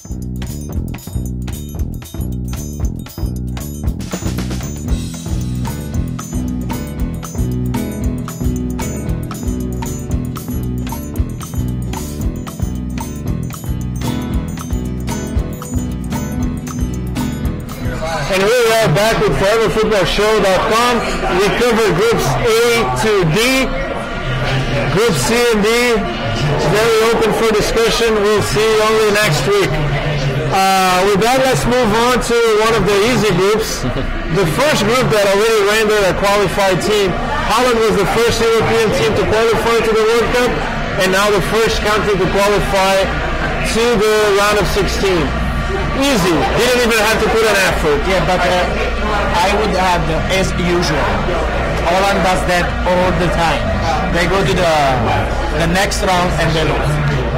And we are back with ForeverFootballShow.com. We cover groups A to D. Group C and D, very open for discussion. We'll see only next week. With that, let's move on to one of the easy groups. The first group that already rendered a qualified team. Holland was the first European team to qualify to the World Cup, and now the first country to qualify to the round of 16. Easy. Didn't even have to put an effort. Yeah, but I would have as usual. Holland does that all the time. They go to the next round and they lose.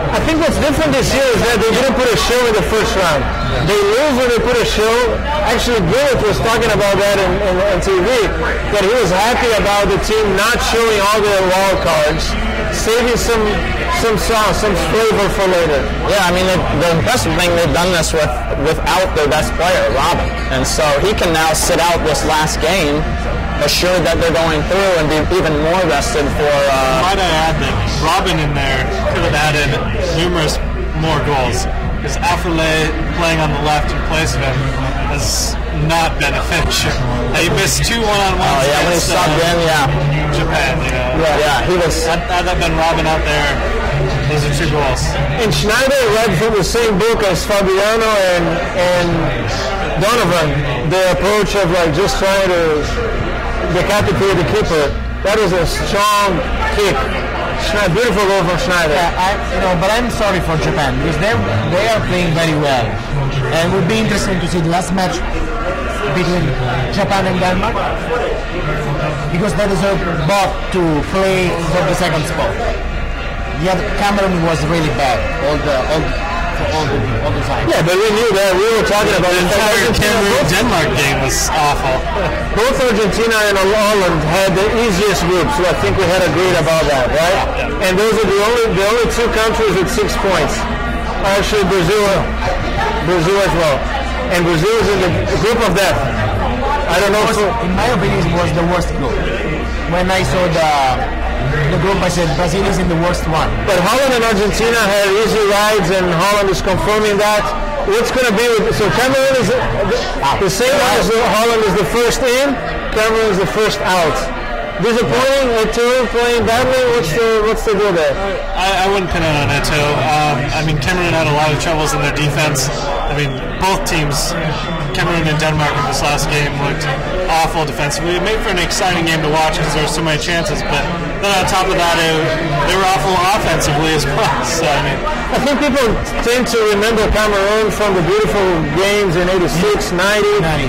I think what's different this year is that they didn't put a show in the first round. They lose when they put a show. Actually, Bullitt was talking about that on TV, that he was happy about the team not showing all their wild cards, saving some sauce, some flavor for later. Yeah, I mean, the impressive thing, they've done this without their best player, Robin. And so he can now sit out this last game, assured that they're going through and be even more rested for... Might I add that Robin in there could have added numerous more goals, because Afrelay playing on the left in place of him has not been efficient. He missed 2 one-on-ones. Oh, yeah, when he subbed in, Japan, you know. Yeah, he was... Had that been Robin out there, those are 2 goals. And Schneider read from the same book as Fabiano and Donovan, the approach of like just trying to decapitate the keeper. That was a strong kick. Beautiful goal from Schneider. Yeah, but I'm sorry for Japan because they are playing very well, and it would be interesting to see the last match between Japan and Denmark because they deserve both to play for the second spot. Yet Cameroon was really bad all the time. Yeah, but we knew that. We were talking about the entire Cameroon-Denmark game was awful. Both Argentina and Holland had the easiest group, so I think we had agreed about that, right? Yeah. And those are the only 2 countries with 6 points. Actually, Brazil as well. And Brazil is in the group of death. I don't know. In my opinion, it was the worst group. When I saw the group, I said Brazil is in the worst one. But Holland and Argentina had easy rides, and Holland is confirming that. What's going to be so Cameroon is the same as Holland is the first in, Cameroon is the first out. Disappointing, Eto'o playing badly. What's the deal there? I wouldn't pin it on Eto'o. I mean, Cameroon had a lot of troubles in their defense. I mean, both teams, Cameroon and Denmark in this last game, looked awful defensively. It made for an exciting game to watch because there were so many chances, but then on top of that, they were awful offensively as well. So, I think people tend to remember Cameroon from the beautiful games in 86, 90.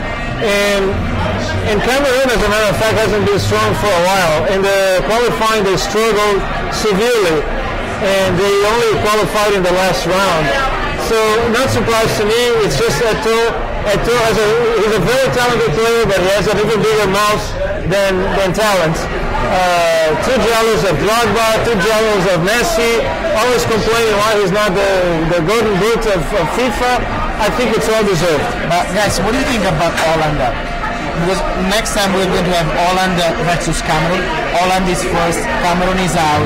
And Cameroon, as a matter of fact, hasn't been strong for a while. In the qualifying, they struggled severely, and they only qualified in the last round. So, not surprised to me. It's just Eto'o. He's a very talented player, but he has an even bigger mouth than talent. Too jealous of Drogba, too jealous of Messi, always complaining why he's not the golden boot of FIFA. I think it's all deserved. But guys, what do you think about Holland? Because next time we're going to have Holland versus Cameroon. Holland is first, Cameroon is out,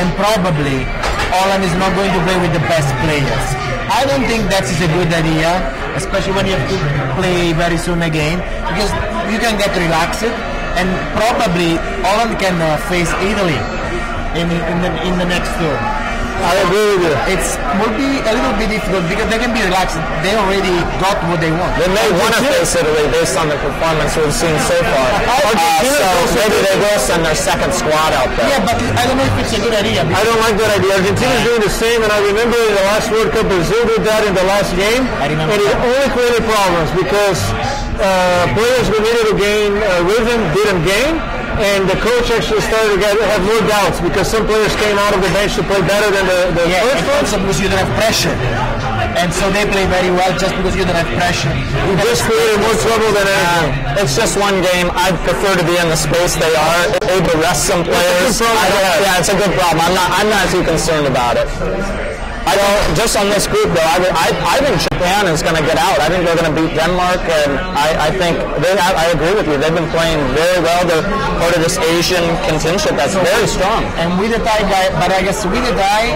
and probably Holland is not going to play with the best players. I don't think that is a good idea, especially when you have to play very soon again, because you can get relaxed, and probably Holland can face Italy in the next tour. I agree with you. It will be a little bit difficult because they can be relaxed. They already got what they want. They may want to face Italy based on the performance we've seen so far. So maybe they will send their second squad out there. Yeah, but I don't know if it's a good idea. I don't like that idea. Argentina's doing the same, and I remember in the last World Cup, Brazil did that in the last game. And it only created problems because players who needed to gain rhythm didn't gain. And the coach actually started to have more doubts because some players came out of the bench to play better than the first one. Also because you don't have pressure. And so they play very well just because you don't have pressure. You just created more trouble than anything. It's just one game. I'd prefer to be in the space they are, able to rest some players. Yeah, it's a good problem. I'm not too concerned about it. I think just on this group, though, I think Japan is going to get out. I think they're going to beat Denmark, and I think I agree with you. They've been playing very well. They're part of this Asian contingent that's very strong. And with the tie guy, but I guess with the tie,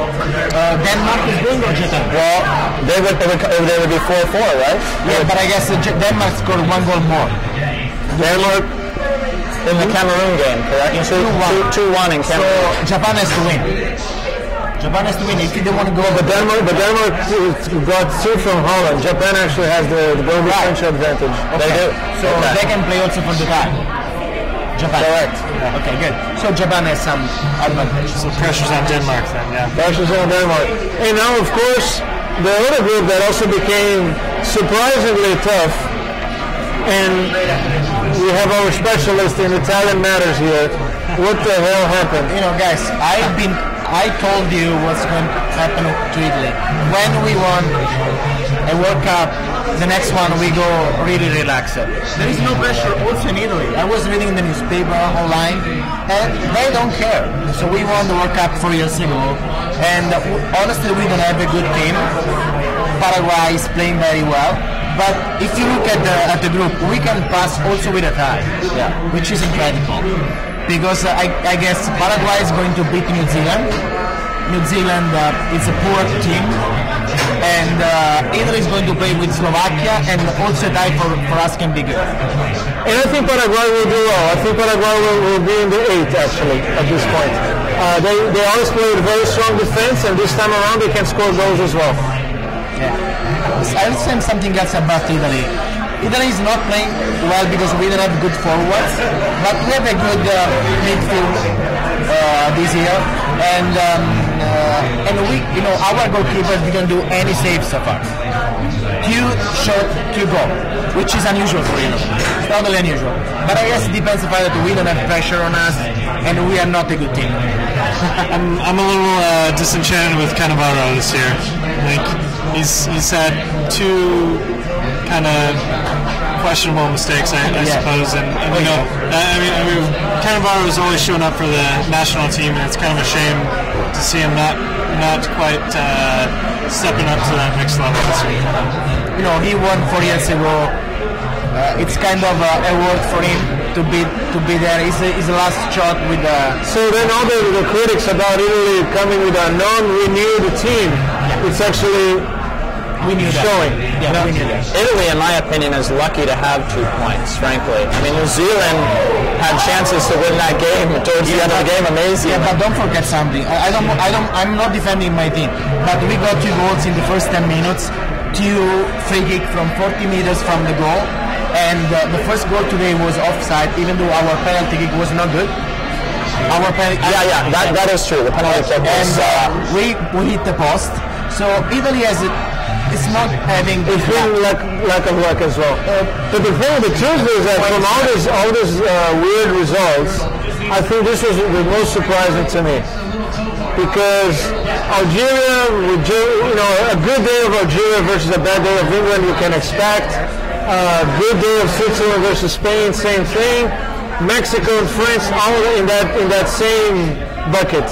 Denmark is doing or Japan? Well, they would be 4-4, right? Yeah, but I guess Denmark scored 1 goal more. Denmark in the Cameroon game, correct? 2-1 in Cameroon. So Japan has to win. Japan has to win. If you don't want to go, But Denmark got 2 from Holland. Japan actually has the goal differential advantage. okay. They do. So they can play also for the tie. Japan. Correct. Okay, good. So Japan has some advantage. So pressure's on Denmark then, yeah. Pressure's on Denmark. And now, of course, the other group that also became surprisingly tough, and we have our specialist in Italian matters here. What the hell happened? You know, guys, I told you what's going to happen to Italy. When we won a World Cup, the next one we go really relaxed. There is no pressure also in Italy. I was reading in the newspaper online, and they don't care. So we won the World Cup 4 years ago, and honestly we don't have a good team. Paraguay is playing very well. But if you look at the group, we can pass also with a tie, which is incredible. Because I guess Paraguay is going to beat New Zealand. New Zealand is a poor team, and Italy is going to play with Slovakia, and also a tie for us can be good. And I think Paraguay will do well. I think Paraguay will be in the 8 actually at this point. They always played very strong defense, and this time around they can score goals as well. I will say something else about Italy. Italy is not playing well because we don't have good forwards, but we have a good midfield this year, and we, our goalkeeper didn't do any saves so far. 2 shot, 2 goal, which is unusual for Italy. It's totally unusual. But I guess it depends on the fact that we don't have pressure on us, and we are not a good team. I'm a little disenchanted with Cannavaro this year. Like he's had 2 kind of questionable mistakes, I suppose, and I mean, Cannavaro is always showing up for the national team, and it's kind of a shame to see him not quite stepping up to that next level this year. He won 4 years ago. It's kind of a word for him to be there. His last shot with the. So then all the critics about Italy coming with a non-renewed team, it's actually. We knew that. Showing. Yeah, we knew that. Italy, in my opinion, is lucky to have 2 points, frankly. I mean, New Zealand had chances to win that game towards the end of the game. Amazing. Yeah, but don't forget something. I'm not defending my team, but we got 2 goals in the first 10 minutes, 2 free kick from 40 meters from the goal, and the first goal today was offside, even though our penalty kick was not good. Our penalty. That is true. The penalty kick was. And we hit the post. So Italy has it's not having. It's been lack of luck as well. But the truth is that from all these weird results, I think this was the most surprising to me, because Algeria, a good day of Algeria versus a bad day of England, you can expect. A good day of Switzerland versus Spain, same thing. Mexico and France, all in that same bucket.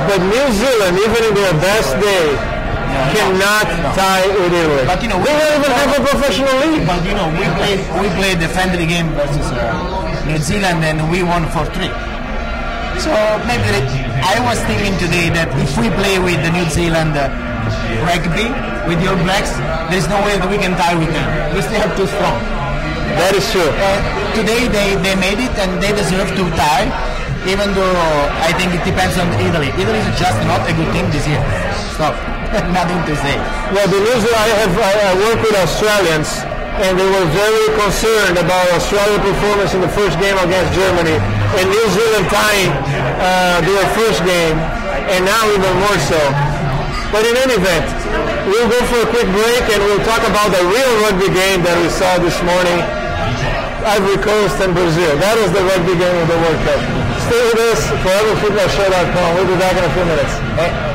But New Zealand, even in their best day, cannot tie with Italy. But they don't even have a professional league. But we played the friendly game versus New Zealand, and we won 4-3. So maybe I was thinking today that if we play with the New Zealand rugby with the All Blacks, there's no way that we can tie with them. We still have too strong. That is true. Today they made it, and they deserve to tie. Even though I think it depends on Italy. Italy is just not a good team this year. Stop. Nothing to say. Well, the news I work with Australians, and they were very concerned about Australia's performance in the first game against Germany, and New Zealand tying their first game, and now even more so. But in any event, we'll go for a quick break, and we'll talk about the real rugby game that we saw this morning, Ivory Coast and Brazil. That was the rugby game of the World Cup. Stay with us, foreverfootballshow.com. We'll be back in a few minutes.